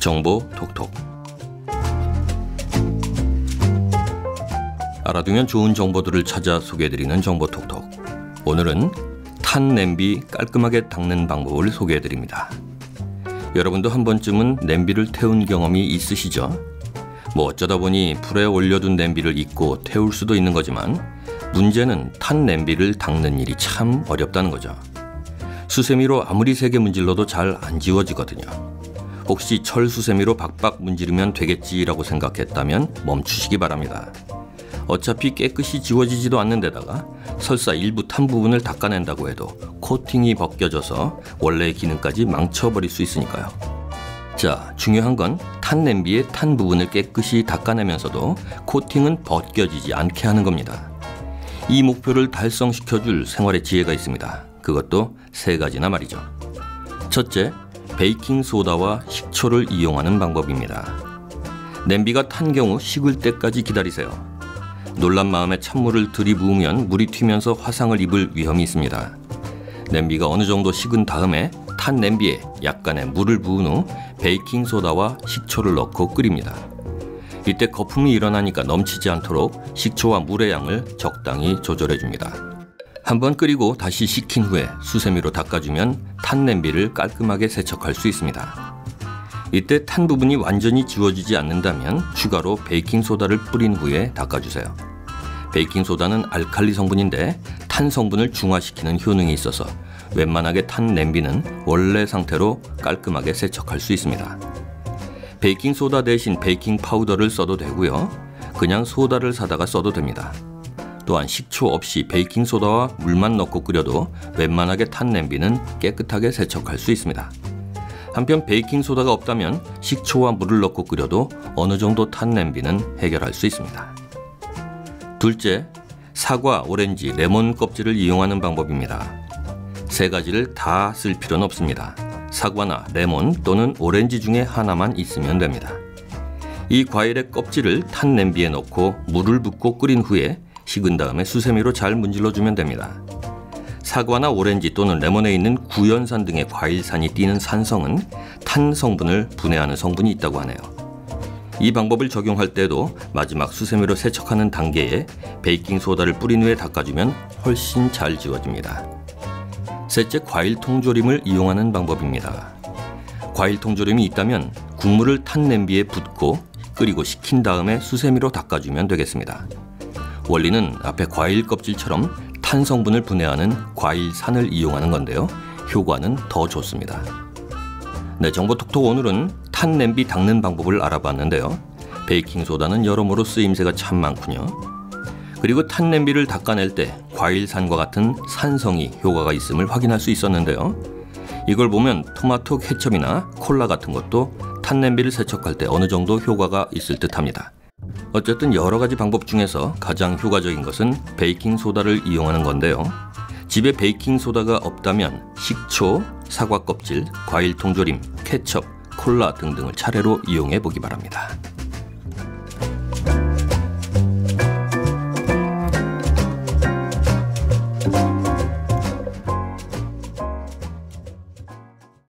정보 톡톡. 알아두면 좋은 정보들을 찾아 소개해드리는 정보 톡톡. 오늘은 탄 냄비 깔끔하게 닦는 방법을 소개해드립니다. 여러분도 한 번쯤은 냄비를 태운 경험이 있으시죠? 어쩌다 보니 불에 올려둔 냄비를 잊고 태울 수도 있는 거지만 문제는 탄 냄비를 닦는 일이 참 어렵다는 거죠. 수세미로 아무리 세게 문질러도 잘 안 지워지거든요. 혹시 철 수세미로 박박 문지르면 되겠지라고 생각했다면 멈추시기 바랍니다. 어차피 깨끗이 지워지지도 않는 데다가 설사 일부 탄 부분을 닦아낸다고 해도 코팅이 벗겨져서 원래의 기능까지 망쳐버릴 수 있으니까요. 자, 중요한 건 탄 냄비의 탄 부분을 깨끗이 닦아내면서도 코팅은 벗겨지지 않게 하는 겁니다. 이 목표를 달성시켜줄 생활의 지혜가 있습니다. 그것도 3가지나 말이죠. 첫째, 베이킹소다와 식초를 이용하는 방법입니다. 냄비가 탄 경우 식을 때까지 기다리세요. 놀란 마음에 찬물을 들이부으면 물이 튀면서 화상을 입을 위험이 있습니다. 냄비가 어느 정도 식은 다음에 탄 냄비에 약간의 물을 부은 후 베이킹소다와 식초를 넣고 끓입니다. 이때 거품이 일어나니까 넘치지 않도록 식초와 물의 양을 적당히 조절해줍니다. 한번 끓이고 다시 식힌 후에 수세미로 닦아주면 탄 냄비를 깔끔하게 세척할 수 있습니다. 이때 탄 부분이 완전히 지워지지 않는다면 추가로 베이킹소다를 뿌린 후에 닦아주세요. 베이킹소다는 알칼리 성분인데 탄 성분을 중화시키는 효능이 있어서 웬만하게 탄 냄비는 원래 상태로 깔끔하게 세척할 수 있습니다. 베이킹소다 대신 베이킹 파우더를 써도 되고요. 그냥 소다를 사다가 써도 됩니다. 또한 식초 없이 베이킹소다와 물만 넣고 끓여도 웬만하게 탄 냄비는 깨끗하게 세척할 수 있습니다. 한편 베이킹소다가 없다면 식초와 물을 넣고 끓여도 어느 정도 탄 냄비는 해결할 수 있습니다. 둘째, 사과, 오렌지, 레몬 껍질을 이용하는 방법입니다. 3가지를 다 쓸 필요는 없습니다. 사과나 레몬 또는 오렌지 중에 하나만 있으면 됩니다. 이 과일의 껍질을 탄 냄비에 넣고 물을 붓고 끓인 후에 식은 다음에 수세미로 잘 문질러주면 됩니다. 사과나 오렌지 또는 레몬에 있는 구연산 등의 과일산이 띠는 산성은 탄 성분을 분해하는 성분이 있다고 하네요. 이 방법을 적용할 때도 마지막 수세미로 세척하는 단계에 베이킹소다를 뿌린 후에 닦아주면 훨씬 잘 지워집니다. 셋째, 과일 통조림을 이용하는 방법입니다. 과일 통조림이 있다면 국물을 탄 냄비에 붓고 끓이고 식힌 다음에 수세미로 닦아주면 되겠습니다. 원리는 앞에 과일 껍질처럼 탄 성분을 분해하는 과일산을 이용하는 건데요. 효과는 더 좋습니다. 네, 정보 톡톡 오늘은 탄 냄비 닦는 방법을 알아봤는데요. 베이킹소다는 여러모로 쓰임새가 참 많군요. 그리고 탄 냄비를 닦아낼 때 과일산과 같은 산성이 효과가 있음을 확인할 수 있었는데요. 이걸 보면 토마토 케첩이나 콜라 같은 것도 탄 냄비를 세척할 때 어느 정도 효과가 있을 듯합니다. 어쨌든 여러 가지 방법 중에서 가장 효과적인 것은 베이킹소다를 이용하는 건데요. 집에 베이킹소다가 없다면 식초, 사과 껍질, 과일 통조림, 케첩, 콜라 등등을 차례로 이용해 보기 바랍니다.